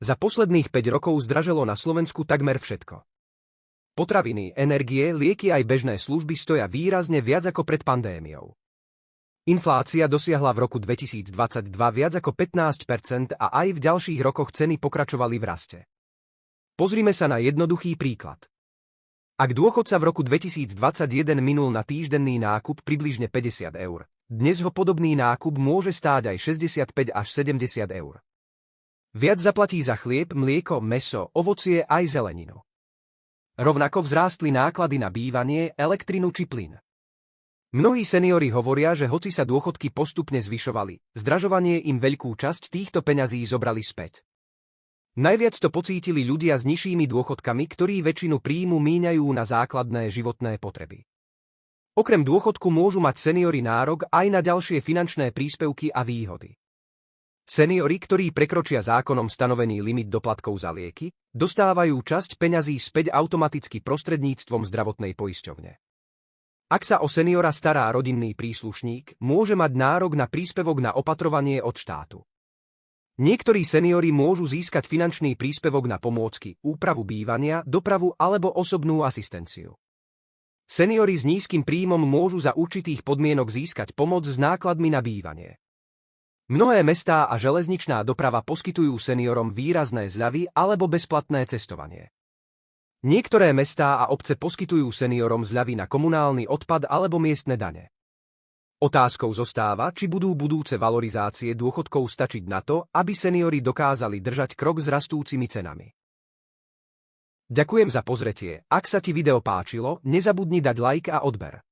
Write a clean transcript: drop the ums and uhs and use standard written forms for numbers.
Za posledných 5 rokov zdraželo na Slovensku takmer všetko. Potraviny, energie, lieky aj bežné služby stoja výrazne viac ako pred pandémiou. Inflácia dosiahla v roku 2022 viac ako 15% a aj v ďalších rokoch ceny pokračovali v raste. Pozrime sa na jednoduchý príklad. Ak dôchodca v roku 2021 minul na týždenný nákup približne 50 eur, dnes ho podobný nákup môže stáť aj 65 až 70 eur. Viac zaplatí za chlieb, mlieko, mäso, ovocie aj zeleninu. Rovnako vzrástli náklady na bývanie, elektrinu či plyn. Mnohí seniori hovoria, že hoci sa dôchodky postupne zvyšovali, zdražovanie im veľkú časť týchto peňazí zobrali späť. Najviac to pocítili ľudia s nižšími dôchodkami, ktorí väčšinu príjmu míňajú na základné životné potreby. Okrem dôchodku môžu mať seniori nárok aj na ďalšie finančné príspevky a výhody. Seniori, ktorí prekročia zákonom stanovený limit doplatkov za lieky, dostávajú časť peňazí späť automaticky prostredníctvom zdravotnej poisťovne. Ak sa o seniora stará rodinný príslušník, môže mať nárok na príspevok na opatrovanie od štátu. Niektorí seniori môžu získať finančný príspevok na pomôcky, úpravu bývania, dopravu alebo osobnú asistenciu. Seniori s nízkym príjmom môžu za určitých podmienok získať pomoc s nákladmi na bývanie. Mnohé mestá a železničná doprava poskytujú seniorom výrazné zľavy alebo bezplatné cestovanie. Niektoré mestá a obce poskytujú seniorom zľavy na komunálny odpad alebo miestne dane. Otázkou zostáva, či budú budúce valorizácie dôchodkov stačiť na to, aby seniori dokázali držať krok s rastúcimi cenami. Ďakujem za pozretie, ak sa ti video páčilo, nezabudni dať like a odber.